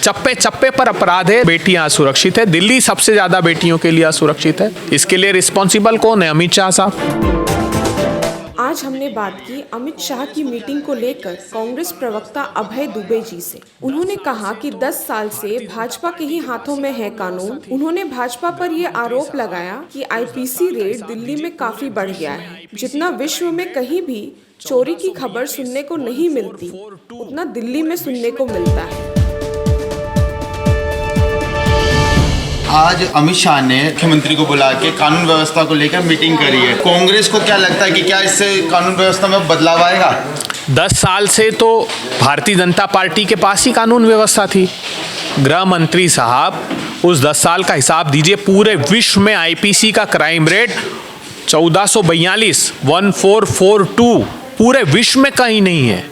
चप्पे चप्पे पर अपराध है, बेटियां असुरक्षित है। दिल्ली सबसे ज्यादा बेटियों के लिए असुरक्षित है। इसके लिए रिस्पॉन्सिबल कौन है? अमित शाह साहब। आज हमने बात की अमित शाह की मीटिंग को लेकर कांग्रेस प्रवक्ता अभय दुबे जी से। उन्होंने कहा कि 10 साल से भाजपा के ही हाथों में है कानून। उन्होंने भाजपा पर ये आरोप लगाया कि आईपीसी रेड दिल्ली में काफी बढ़ गया है। जितना विश्व में कहीं भी चोरी की खबर सुनने को नहीं मिलती, उतना दिल्ली में सुनने को मिलता है। आज अमित शाह ने मुख्यमंत्री को बुला के कानून व्यवस्था को लेकर मीटिंग करी है। कांग्रेस को क्या लगता है कि क्या इससे कानून व्यवस्था में बदलाव आएगा? 10 साल से तो भारतीय जनता पार्टी के पास ही कानून व्यवस्था थी। गृह मंत्री साहब, उस 10 साल का हिसाब दीजिए। पूरे विश्व में आईपीसी का क्राइम रेट 1442 1442 पूरे विश्व में कहीं नहीं है।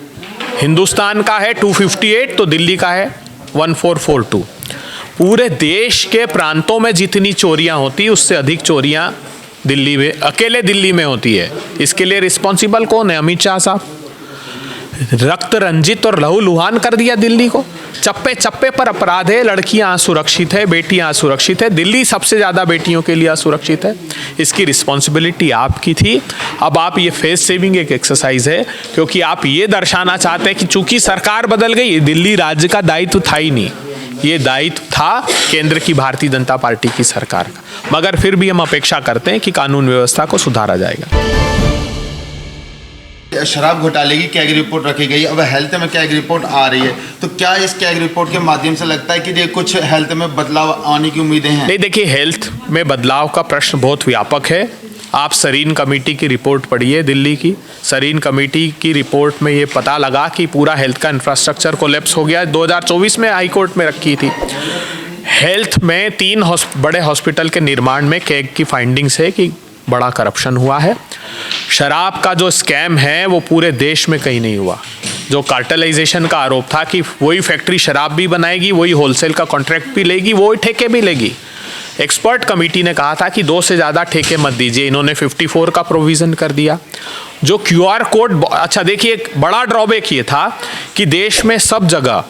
हिंदुस्तान का है 258, तो दिल्ली का है 1442। पूरे देश के प्रांतों में जितनी चोरियां होती, उससे अधिक चोरियां दिल्ली में, अकेले दिल्ली में होती है। इसके लिए रिस्पॉन्सिबल कौन है? अमित शाह साहब। रक्त रंजित और लहूलुहान कर दिया दिल्ली को। चप्पे चप्पे पर अपराध है, लड़कियां असुरक्षित है, बेटियां असुरक्षित है। दिल्ली सबसे ज़्यादा बेटियों के लिए असुरक्षित है। इसकी रिस्पॉन्सिबिलिटी आपकी थी। अब आप ये फेस सेविंग एक एक्सरसाइज है, क्योंकि आप ये दर्शाना चाहते हैं कि चूंकि सरकार बदल गई, दिल्ली राज्य का दायित्व था ही नहीं। ये दायित्व था केंद्र की भारतीय जनता पार्टी की सरकार का। मगर फिर भी हम अपेक्षा करते हैं कि कानून व्यवस्था को सुधारा जाएगा। शराब घोटाले की कैग रिपोर्ट रखी गई, अब हेल्थ में कैग रिपोर्ट आ रही है, तो क्या इस कैग रिपोर्ट के माध्यम से लगता है कि ये कुछ हेल्थ में बदलाव आने की उम्मीदें हैं? नहीं, देखिए, हेल्थ में बदलाव का प्रश्न बहुत व्यापक है। आप सरीन कमेटी की रिपोर्ट पढ़िए, दिल्ली की सरीन कमेटी की रिपोर्ट में ये पता लगा कि पूरा हेल्थ का इंफ्रास्ट्रक्चर कोलैप्स हो गया। 2024 में हाई कोर्ट में रखी थी। हेल्थ में 3 बड़े हॉस्पिटल के निर्माण में कैग की फाइंडिंग्स है कि बड़ा करप्शन हुआ है। शराब का जो स्कैम है वो पूरे देश में कहीं नहीं हुआ। जो कार्टेलाइजेशन का आरोप था कि वही फैक्ट्री शराब भी बनाएगी, वही होलसेल का कॉन्ट्रैक्ट भी लेगी, वही ठेके भी लेगी। एक्सपर्ट कमेटी ने कहा था कि 2 से ज़्यादा ठेके मत दीजिए। इन्होंने 54 का प्रोविज़न कर दिया। जो QR कोड, अच्छा देखिए, एक बड़ा ड्रॉबैक ये था कि देश में सब जगह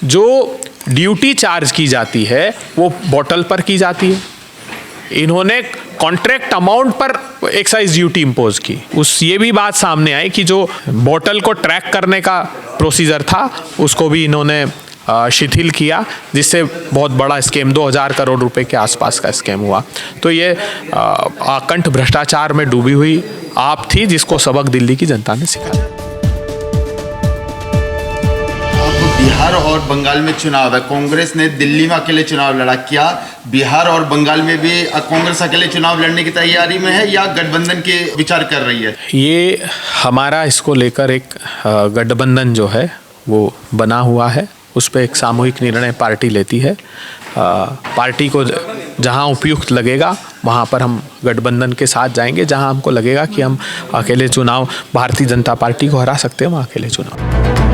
जो ड्यूटी चार्ज की जाती है वो बोतल पर की जाती है। इन्होंने कॉन्ट्रैक्ट अमाउंट पर एक्साइज ड्यूटी इम्पोज की। ये भी बात सामने आई कि जो बोतल को ट्रैक करने का प्रोसीजर था उसको भी इन्होंने शिथिल किया, जिससे बहुत बड़ा स्कैम 2000 करोड़ रुपए के आसपास का स्कैम हुआ। तो ये आकंठ भ्रष्टाचार में डूबी हुई आप थी, जिसको सबक दिल्ली की जनता ने सिखाया। बिहार और बंगाल में चुनाव है, कांग्रेस ने दिल्ली में अकेले चुनाव लड़ा। क्या बिहार और बंगाल में भी कांग्रेस अकेले चुनाव लड़ने की तैयारी में है या गठबंधन के विचार कर रही है? ये हमारा इसको लेकर एक गठबंधन जो है वो बना हुआ है। उस पर एक सामूहिक निर्णय पार्टी लेती है। पार्टी को जहां उपयुक्त लगेगा वहां पर हम गठबंधन के साथ जाएंगे। जहां हमको लगेगा कि हम अकेले चुनाव भारतीय जनता पार्टी को हरा सकते हैं, वहां अकेले चुनाव।